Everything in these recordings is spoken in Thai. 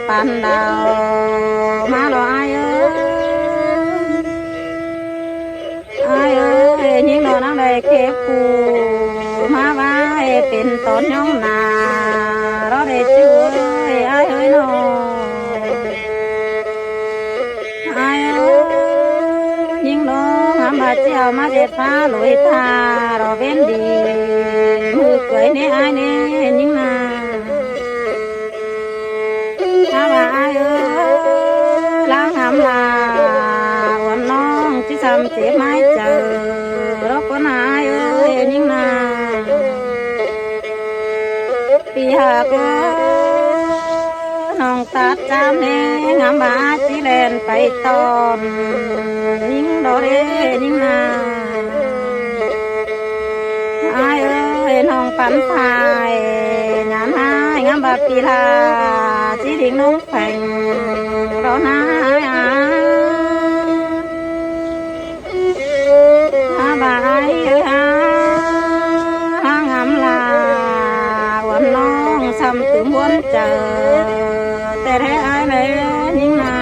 ปานดาวมาหรอไอ้เอ้ยยิ่งนอนนั่งได้เก็บกูมาไว้เป็นต้นยองนาเราได้ช่วยไอ้เอ้ยนอไอ้เอ้ยยิ่งนอนหามบาเจ้ามาเด็ดฟ้าลอยตาเราเป็นดีมือเกยเนไอ้เนยิ่งนาถ้าว่าไอ้เอ้ยล้างหามลาวันน้องที่ทำเจ็บไม่เจอเราก็นายเอ้ยยิ่งนาปีหากน้องตัดจามเนงามบาจีแลนไปตอนยิ่งโดเรยิ่งนาไอ้เอ้ยน้องปันพายงานหายงามบาปีลาจีดิ่งน้องแฝงเราหน้าบายเอ้ยหางามลาวันน้องซ้ำถึงวนเจอแต่แท้ไอ้เลยยิ่งนา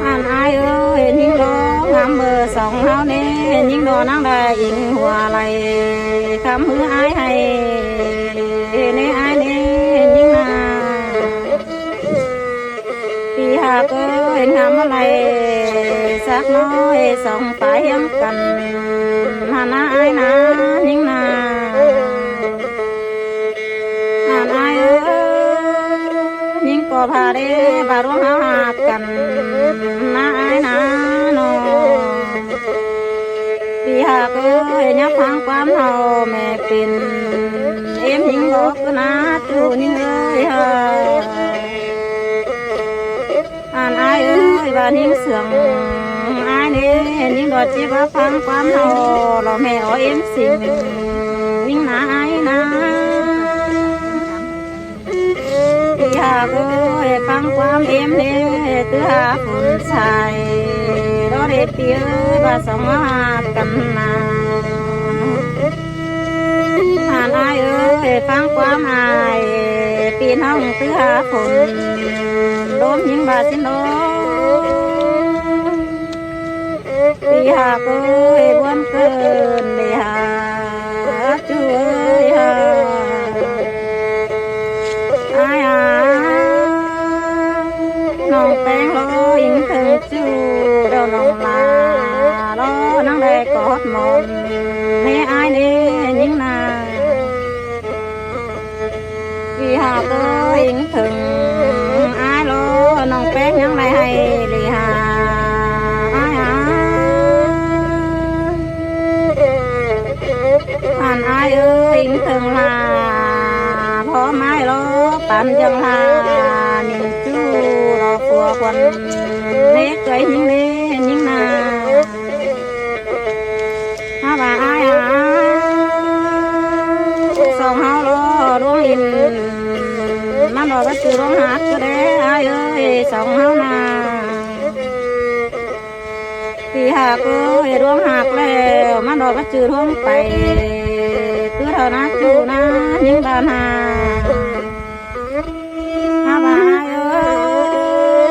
อ่านไอ้เอ้ยยิ่งโดงามเบอร์สองเฮาเน่ยิ่งโดนั่งได้อิงหัวไหลคำมือไอ้ให้เน่ไอ้เน่ยิ่งนาปีหากเอ้ยงามอะไรสักน้อยสองฝ่ายยังกันหาหน้าไอ้นายิ่งนาหาไอ้เอ้ยยิ่งก็พาเด้บาร่วงหากันนาไอ้นาโนปีหากเอ้ยยับพังความเฮาแม่เป็นเอ็มยิ่งบอกนาจูยิ่งเอ้ยอ่านไอ้เอ้ยบ้านยิ่งเสื่อมไอ้เนี่ยยิ่งดอดจีบฟังความเฮาเราแม่อ้อเอ็มสิงยิ่งนาไอ้นะอยากเอ้ยฟังความเอ็มเนี่ยตื้อหาฝุ่นใส่เราได้เปียบาสองหากันนาอ่านไอ้เอ้ยฟังความอายปีน้องตื้อหาฝุ่นโดนยิ่งบาสินโดปีหากเอ้ยบวนเกินเดียช่วยไอ้น้องแป้งรอยิ่งถึงจูเราน้องลารอนั่งได้กอดหมอนให้ไอ้เนี่ยยิ่งนาปีหากเอ้ยยิ่งถึงไอ้รอน้องแป้งยังไม่ให้ลีหาอ่านไอ้เอ้ยถึงลาพอไม้รอปั่นยังลานิ่งจูรอฟัวควันเล็กเกยยิ่งเล่ยิ่งนาฮาบ่าไอ้สองเฮารอดวงอินมันรอก็จืดร้องหักก็ได้ไอ้เอ้ยสองเฮานาปีหากเอ้ยดวงหักแล้วมันรอก็จืดร้องไปคือเท่านั้นจูนะยิ่งบานาฮาบ่าเอ้ย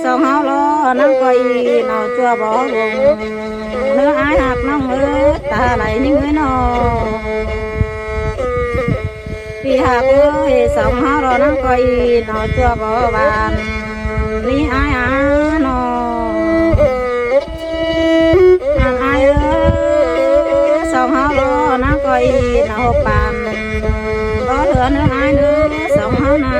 สองเฮารอนั่งก้อยนอจัวบ่วงเนื้อไอ้หักน้องเอ้ยตาไหลยิ่งเอ้ยนอปีหากเอ้ยสองเฮารอนั่งก้อยนอจัวบ่บานนี่ไอ้นอไอ้เอ้ยสองเฮารอนั่งก้อยนอปานบ่เหลือเนื้อไอ้เนื้อสองเฮานา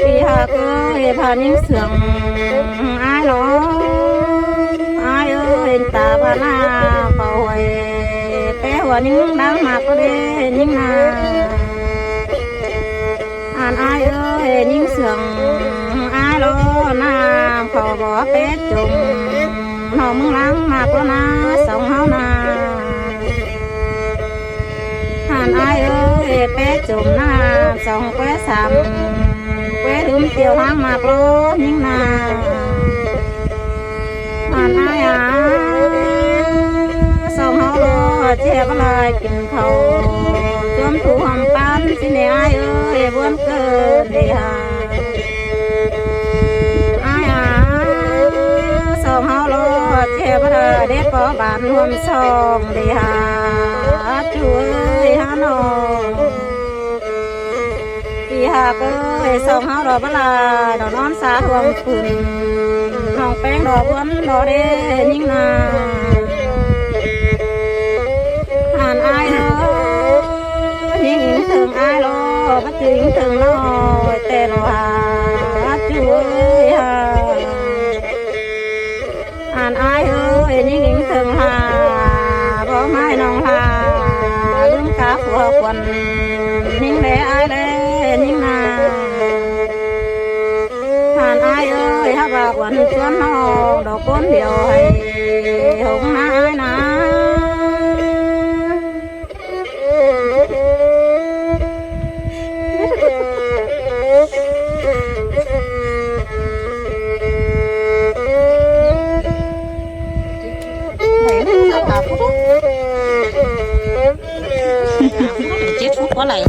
ปีหากเอ้ยผ่านยิ่งเสื่อมไอ้หรอไอ้เอ้ยตาพานาเป่าไว้แต่ว่ายิ่งดังมากก็ได้ยิ่งนาอ่านไอ้เอ้ยยิ่งเสื่อมไอ้หรอน้ำเขาบ่เป็ดจุ่มหอมมึงล้างมากแล้วนะสองเฮานาอ่านไอ้เอ้ยเป็ดจุ่มน้ำสองแควสามแควลืมเตียวห้างมากโลยิ่งนาอ่านไอ้สองเฮาโลเจ็บอะไรกินเขาจมถูหอมปาน สิเนอายเอ้ยบวนเกิดเดียอายสองเฮาโลดเทพระเด็กก็บานรวมสองเดียช่วยหาน้องปีหาเอ้ยสองเฮาดอกบลาดอกนอนสาหวงฝืนน้องแป้งดอกบวนดอกเด้ยิ่งนาอ่านอายเอ้ยยิ่งถึงอายโลก็จึงถึงน้อยแต่โลหาช่วยหาอ่านอายเอ้ยยิ่งถึงหาบ่ไม้น้องหาลืมกาผัวควันยิ่งแลอายแลยิ่งนาอ่านอายเอ้ยฮับากวันชวนน้องดอกก้นเดียวให้หงนาอายนะchết phút có lại